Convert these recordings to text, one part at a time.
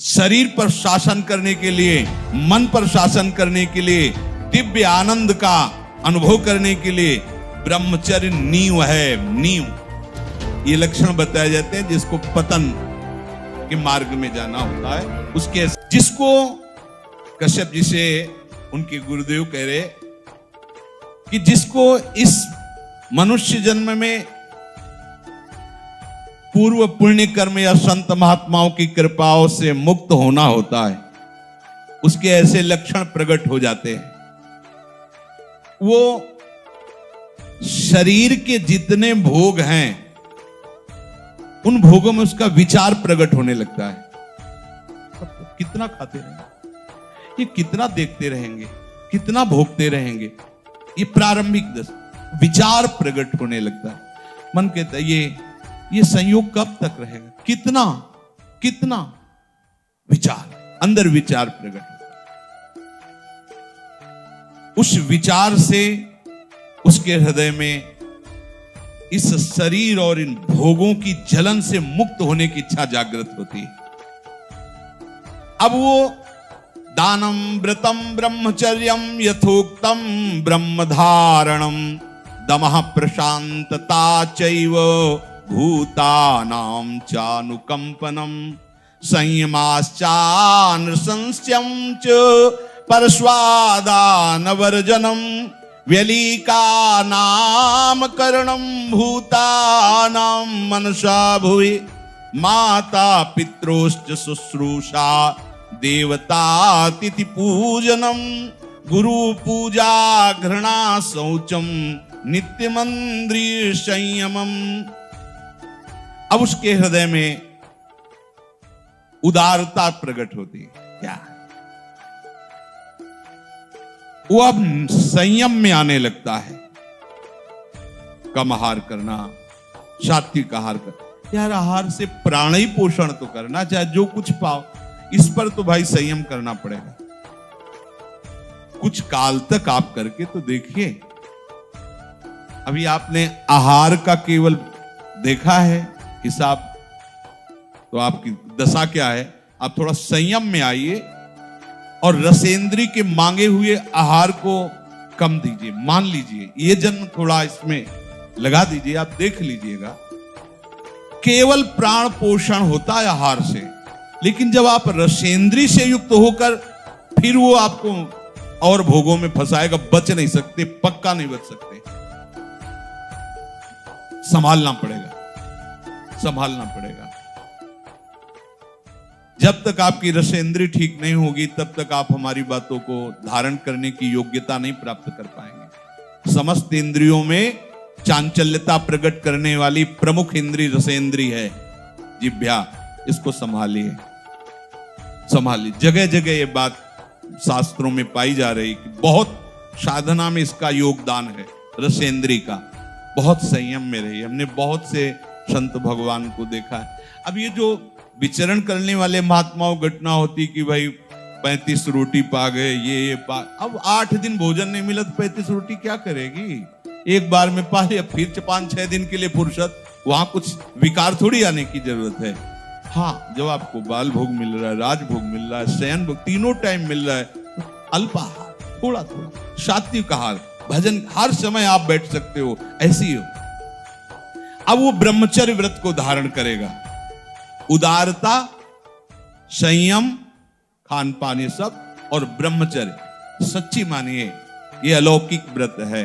शरीर पर शासन करने के लिए, मन पर शासन करने के लिए, दिव्य आनंद का अनुभव करने के लिए ब्रह्मचर्य नींव है। नींव ये लक्षण बताए जाते हैं जिसको पतन के मार्ग में जाना होता है उसके, जिसको कश्यप जी से उनके गुरुदेव कह रहे कि जिसको इस मनुष्य जन्म में पूर्व पुण्य कर्म या संत महात्माओं की कृपाओं से मुक्त होना होता है, उसके ऐसे लक्षण प्रकट हो जाते हैं। वो शरीर के जितने भोग हैं उन भोगों में उसका विचार प्रकट होने लगता है। कितना खाते रहेंगे, ये कितना देखते रहेंगे, कितना भोगते रहेंगे, ये प्रारंभिक दशा विचार प्रकट होने लगता है। मन कहता है ये संयोग कब तक रहेगा, कितना कितना विचार, अंदर विचार प्रकट होता है। उस विचार से उसके हृदय में इस शरीर और इन भोगों की जलन से मुक्त होने की इच्छा जागृत होती है। अब वो दानम व्रतम ब्रह्मचर्यम यथोक्तम ब्रह्मधारणम दमः प्रशांतता चैव भूतानां चानुकंपनम संयमाश्चानुशंस्यं च परस्वादानवर्जनम व्यलीका नामकरणम भूतानां मनसा भुवि माता पित्रोश्च शुश्रूषा देवतातिथि पूजनम गुरु पूजा घृणा शौचम नित्य मंद्रिय संयमम। अब उसके हृदय में उदारता प्रकट होती है। क्या वो अब संयम में आने लगता है। कम आहार करना, सात्विक आहार करना, यार आहार से प्राण ही पोषण तो करना, चाहे जो कुछ पाओ, इस पर तो भाई संयम करना पड़ेगा। कुछ काल तक आप करके तो देखिए। अभी आपने आहार का केवल देखा है हिसाब, तो आपकी दशा क्या है। आप थोड़ा संयम में आइए और रसेंद्री के मांगे हुए आहार को कम दीजिए। मान लीजिए ये जन्म थोड़ा इसमें लगा दीजिए, आप देख लीजिएगा। केवल प्राण पोषण होता है आहार से, लेकिन जब आप रसेंद्री से युक्त होकर फिर वो आपको और भोगों में फंसाएगा, बच नहीं सकते, पक्का नहीं बच सकते। संभालना पड़ेगा, संभालना पड़ेगा। जब तक आपकी रसेंद्री ठीक नहीं होगी तब तक आप हमारी बातों को धारण करने की योग्यता नहीं प्राप्त कर पाएंगे। समस्त इंद्रियों में चांचल्यता प्रकट करने वाली प्रमुख इंद्री रसेंद्री है जिह्वा। इसको संभालिए, संभालिए। जगह जगह ये बात शास्त्रों में पाई जा रही कि बहुत साधना में इसका योगदान है, रसेंद्री का। बहुत संयम में रही। हमने बहुत से संत भगवान को देखा है। अब ये जो विचरण करने वाले महात्माओं घटना होती कि भाई 35 रोटी पा गए, ये पा, अब 8 दिन भोजन नहीं मिला तो 35 रोटी क्या करेगी। एक बार में पा लिया, फिर 5-6 दिन के लिए फुर्सत, वहां कुछ विकार थोड़ी आने की जरूरत है। हाँ, जब आपको बाल भोग मिल रहा है, राजभोग मिल रहा है, शयन भोग तीनों टाइम मिल रहा है, अल्पाहार, थोड़ा थोड़ा, सात्विक आहार, भजन, हर समय आप बैठ सकते हो, ऐसी हो। अब वो ब्रह्मचर्य व्रत को धारण करेगा। उदारता, संयम, खान पान, ये सब, और ब्रह्मचर्य। सच्ची मानिए ये अलौकिक व्रत है।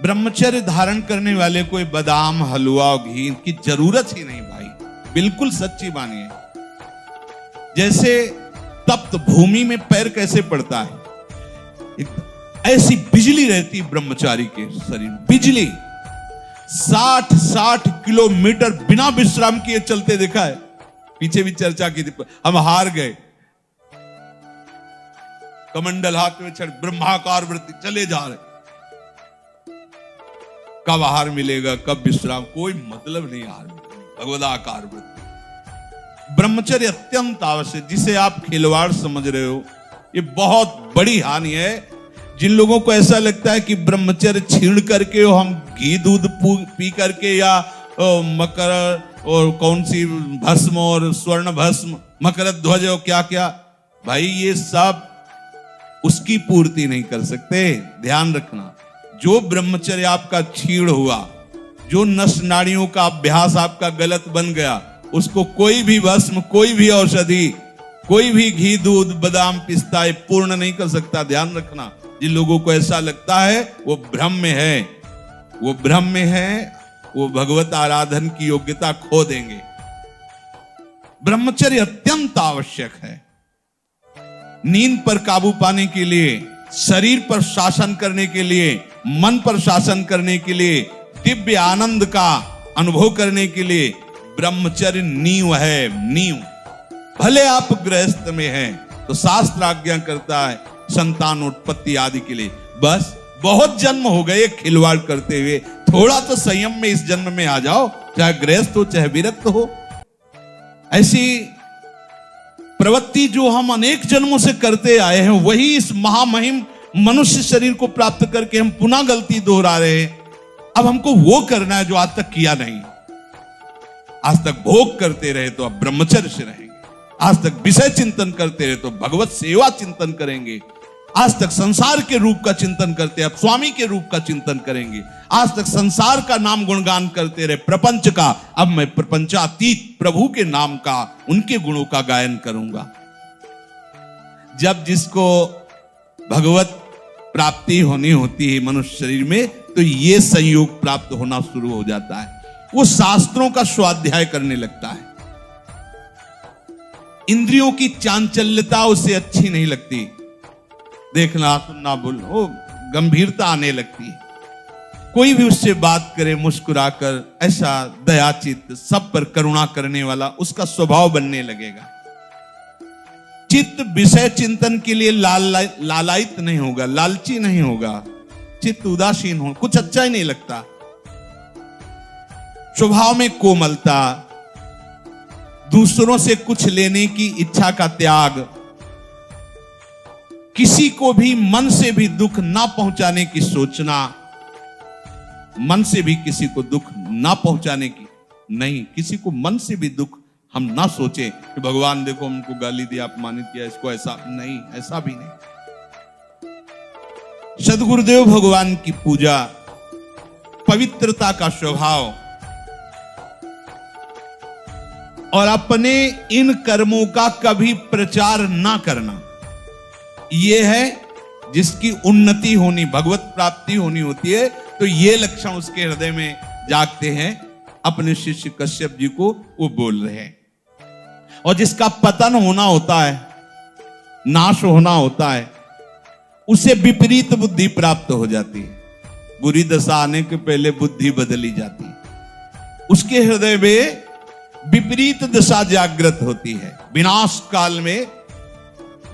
ब्रह्मचर्य धारण करने वाले को बादाम, हलवा, घी की जरूरत ही नहीं भाई, बिल्कुल सच्ची मानिए। जैसे तप्त भूमि में पैर कैसे पड़ता है, ऐसी बिजली रहती ब्रह्मचारी के शरीर, बिजली। 60 किलोमीटर बिना विश्राम किए चलते देखा है। पीछे भी चर्चा की थी, हम हार गए। कमंडल हाथ में छड़, ब्रह्माकार वृत्ति, चले जा रहे। कब आहार मिलेगा, कब विश्राम, कोई मतलब नहीं। आहार भगवदाकार वृत्ति। ब्रह्मचर्य अत्यंत आवश्यक, जिसे आप खिलवाड़ समझ रहे हो, ये बहुत बड़ी हानि है। जिन लोगों को ऐसा लगता है कि ब्रह्मचर्य छीण करके हम घी दूध पी करके या मकर और कौन सी भस्म और स्वर्ण भस्म मकरध्वज और क्या क्या, भाई ये सब उसकी पूर्ति नहीं कर सकते। ध्यान रखना, जो ब्रह्मचर्य आपका छीड़ हुआ, जो नस नाड़ियों का अभ्यास आपका गलत बन गया, उसको कोई भी भस्म, कोई भी औषधि, कोई भी घी, दूध, बादाम, पिस्ता ये पूर्ण नहीं कर सकता। ध्यान रखना, जिन लोगों को ऐसा लगता है वो भ्रम में है, वो भ्रम में है, वो भगवत आराधन की योग्यता खो देंगे। ब्रह्मचर्य अत्यंत आवश्यक है। नींद पर काबू पाने के लिए, शरीर पर शासन करने के लिए, मन पर शासन करने के लिए, दिव्य आनंद का अनुभव करने के लिए ब्रह्मचर्य नींव है, नींव। भले आप गृहस्थ में हैं तो शास्त्र आज्ञा करता है संतान उत्पत्ति आदि के लिए, बस बहुत जन्म हो गए खिलवाड़ करते हुए, थोड़ा तो संयम में इस जन्म में आ जाओ, चाहे गृहस्थ हो चाहे विरक्त हो। ऐसी प्रवृत्ति जो हम अनेक जन्मों से करते आए हैं, वही इस महामहिम मनुष्य शरीर को प्राप्त करके हम पुनः गलती दोहरा रहे हैं। अब हमको वो करना है जो आज तक किया नहीं। आज तक भोग करते रहे तो अब ब्रह्मचर्य से रहेंगे, आज तक विषय चिंतन करते रहे तो भगवत सेवा चिंतन करेंगे, आज तक संसार के रूप का चिंतन करते अब स्वामी के रूप का चिंतन करेंगे, आज तक संसार का नाम गुणगान करते रहे, प्रपंच का, अब मैं प्रपंचातीत प्रभु के नाम का, उनके गुणों का गायन करूंगा। जब जिसको भगवत प्राप्ति होनी होती है मनुष्य शरीर में, तो ये संयोग प्राप्त होना शुरू हो जाता है। वो शास्त्रों का स्वाध्याय करने लगता है। इंद्रियों की चांचल्यता उसे अच्छी नहीं लगती, देखना सुनना बोलना गंभीरता आने लगती है। कोई भी उससे बात करे मुस्कुराकर, ऐसा दयाचित, सब पर करुणा करने वाला उसका स्वभाव बनने लगेगा। चित्त विषय चिंतन के लिए लालायित नहीं होगा, लालची नहीं होगा, चित्त उदासीन हो, कुछ अच्छा ही नहीं लगता। स्वभाव में कोमलता, दूसरों से कुछ लेने की इच्छा का त्याग, किसी को भी मन से भी दुख ना पहुंचाने की सोचना, मन से भी किसी को दुख ना पहुंचाने की नहीं, किसी को मन से भी दुख हम ना सोचे कि भगवान देखो हमको गाली दिया, अपमानित किया, इसको ऐसा नहीं, ऐसा भी नहीं। सद्गुरुदेव भगवान की पूजा, पवित्रता का स्वभाव और अपने इन कर्मों का कभी प्रचार ना करना, यह है जिसकी उन्नति होनी, भगवत प्राप्ति होनी होती है। तो ये लक्षण उसके हृदय में जागते हैं। अपने शिष्य कश्यप जी को वो बोल रहे हैं। और जिसका पतन होना होता है, नाश होना होता है, उसे विपरीत बुद्धि प्राप्त हो जाती है। बुरी दशा आने के पहले बुद्धि बदली जाती है। उसके हृदय में विपरीत दशा जागृत होती है। विनाश काल में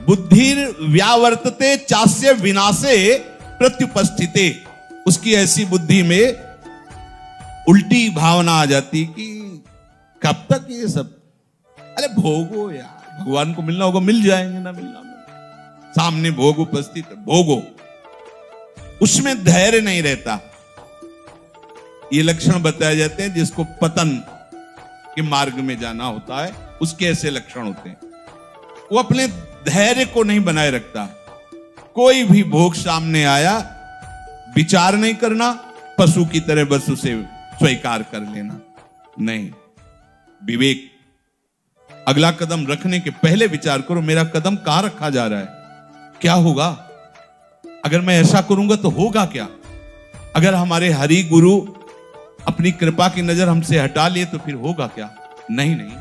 बुद्धि व्यावर्तते चास्य विनाशे प्रत्युपस्थिते, उसकी ऐसी बुद्धि में उल्टी भावना आ जाती कि कब तक ये सब, अरे भोगो यार, भगवान को मिलना होगा मिल जाएंगे, ना मिलना सामने भोग उपस्थित है, भोगो। उसमें धैर्य नहीं रहता। ये लक्षण बताए जाते हैं जिसको पतन के मार्ग में जाना होता है, उसके ऐसे लक्षण होते हैं। वो अपने धैर्य को नहीं बनाए रखता। कोई भी भोग सामने आया, विचार नहीं करना, पशु की तरह बस उसे स्वीकार कर लेना नहीं। विवेक, अगला कदम रखने के पहले विचार करो, मेरा कदम कहां रखा जा रहा है, क्या होगा अगर मैं ऐसा करूंगा तो होगा क्या। अगर हमारे हरि गुरु अपनी कृपा की नजर हमसे हटा लिए तो फिर होगा क्या। नहीं नहीं,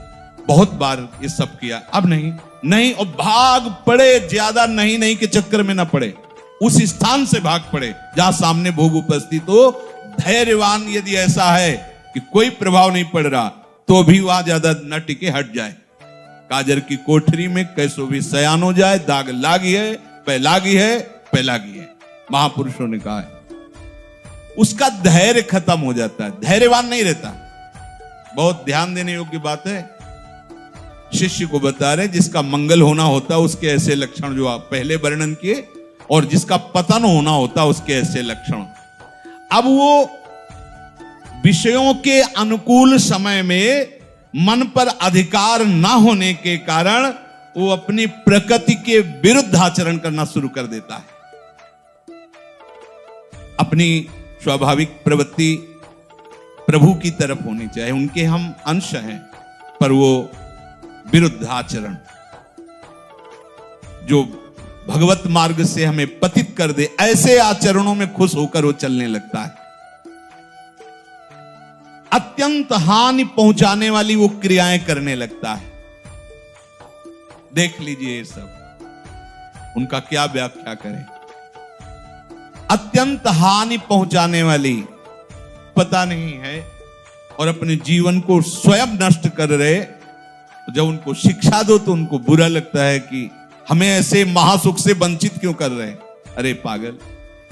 बहुत बार ये सब किया, अब नहीं नहीं, और भाग पड़े, ज्यादा नहीं नहीं के चक्कर में ना पड़े, उस स्थान से भाग पड़े जहां सामने भोग उपस्थित हो। धैर्यवान यदि ऐसा है कि कोई प्रभाव नहीं पड़ रहा तो भी वहां ज्यादा न टिके, हट जाए। काजर की कोठरी में कैसो भी सयान हो जाए, दाग लागी है, पैलागी है, पैलागी है, महापुरुषों ने कहा है। उसका धैर्य खत्म हो जाता है, धैर्यवान नहीं रहता। बहुत ध्यान देने योग्य बात है। शिष्य को बता रहे जिसका मंगल होना होता उसके ऐसे लक्षण जो आप पहले वर्णन किए, और जिसका पतन होना होता उसके ऐसे लक्षण। अब वो विषयों के अनुकूल समय में मन पर अधिकार ना होने के कारण वो अपनी प्रकृति के विरुद्ध आचरण करना शुरू कर देता है। अपनी स्वाभाविक प्रवृत्ति प्रभु की तरफ होनी चाहिए, उनके हम अंश हैं, पर वो विरुद्ध आचरण जो भगवत मार्ग से हमें पतित कर दे, ऐसे आचरणों में खुश होकर वो चलने लगता है। अत्यंत हानि पहुंचाने वाली वो क्रियाएं करने लगता है। देख लीजिए ये सब, उनका क्या व्याख्या करें। अत्यंत हानि पहुंचाने वाली, पता नहीं है, और अपने जीवन को स्वयं नष्ट कर रहे। जब उनको शिक्षा दो तो उनको बुरा लगता है कि हमें ऐसे महासुख से वंचित क्यों कर रहे हैं। अरे पागल,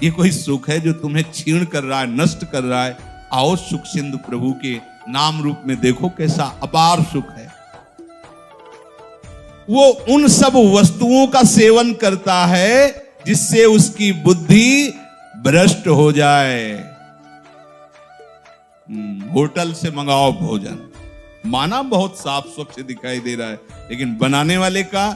ये कोई सुख है जो तुम्हें छीण कर रहा है, नष्ट कर रहा है। आओ सुख सिंधु प्रभु के नाम रूप में देखो, कैसा अपार सुख है। वो उन सब वस्तुओं का सेवन करता है जिससे उसकी बुद्धि भ्रष्ट हो जाए। होटल से मंगाओ भोजन, माना बहुत साफ स्वच्छ दिखाई दे रहा है, लेकिन बनाने वाले का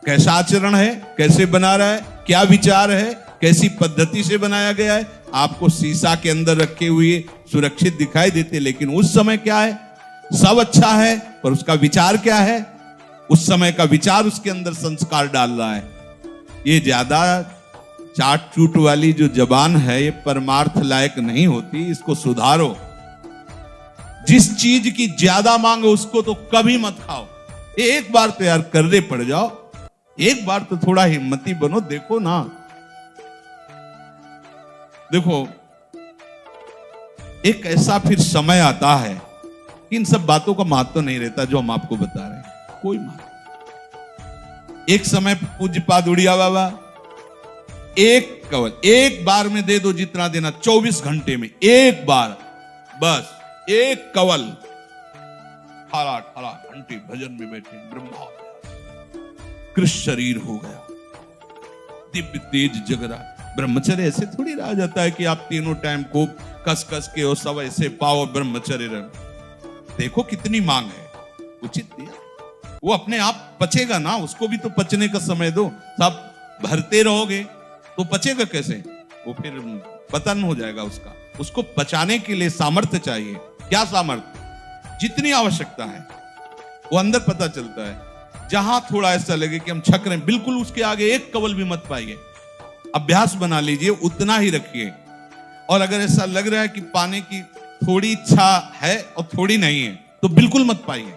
कैसा आचरण है, कैसे बना रहा है, क्या विचार है, कैसी पद्धति से बनाया गया है। आपको शीशा के अंदर रखे हुए सुरक्षित दिखाई देते, लेकिन उस समय क्या है, सब अच्छा है, पर उसका विचार क्या है, उस समय का विचार उसके अंदर संस्कार डाल रहा है। ये ज्यादा चाट चूट वाली जो जबान है, ये परमार्थ लायक नहीं होती, इसको सुधारो। जिस चीज की ज्यादा मांग है उसको तो कभी मत खाओ। एक बार तो यार कर्रे पड़ जाओ, एक बार तो थोड़ा हिम्मती बनो। देखो ना, देखो एक ऐसा फिर समय आता है कि इन सब बातों का महत्व नहीं रहता जो हम आपको बता रहे हैं, कोई महत्व। एक समय पूज्य पाद उड़िया बाबा एक कवल एक बार में दे दो, जितना देना, 24 घंटे में एक बार, बस एक कवल। 18 घंटे भजन में बैठे, ब्रह्मा कृष्ण शरीर हो गया, दिव्य तेज जग रहा। ब्रह्मचर्य ऐसे थोड़ी रहा जाता है कि आप तीनों टाइम को कस कस के और सब ऐसे पाओ ब्रह्मचर्य रह। देखो कितनी मांग है, उचित दिया। वो अपने आप पचेगा ना, उसको भी तो पचने का समय दो। सब भरते रहोगे तो पचेगा कैसे, वो फिर पतन हो जाएगा उसका। उसको पचाने के लिए सामर्थ्य चाहिए। क्या सामर्थ्य, जितनी आवश्यकता है वो अंदर पता चलता है। जहां थोड़ा ऐसा लगे कि हम छक रहे हैं, बिल्कुल उसके आगे एक कवल भी मत पाइए। अभ्यास बना लीजिए, उतना ही रखिए। और अगर ऐसा लग रहा है कि पाने की थोड़ी इच्छा है और थोड़ी नहीं है, तो बिल्कुल मत पाइए।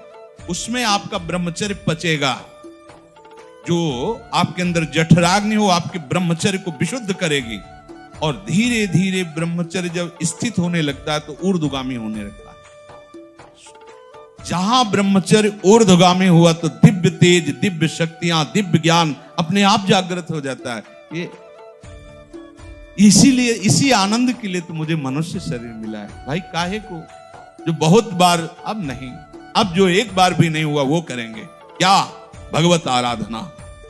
उसमें आपका ब्रह्मचर्य पचेगा। जो आपके अंदर जठराग्नि हो, आपके ब्रह्मचर्य को विशुद्ध करेगी। और धीरे धीरे ब्रह्मचर्य जब स्थित होने लगता है तो ऊर्ध्वगामी होने लगता है। जहां ब्रह्मचर्य ऊर्ध्वगामी हुआ तो दिव्य तेज, दिव्य शक्तियां, दिव्य ज्ञान अपने आप जागृत हो जाता है। ये इसीलिए, इसी आनंद के लिए तो मुझे मनुष्य शरीर मिला है भाई। काहे को, जो बहुत बार, अब नहीं, अब जो एक बार भी नहीं हुआ वो करेंगे। क्या, भगवत आराधना,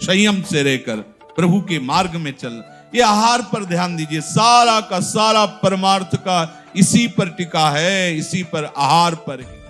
संयम से रहकर प्रभु के मार्ग में चल। ये आहार पर ध्यान दीजिए, सारा का सारा परमार्थ का इसी पर टिका है, इसी पर, आहार पर ही।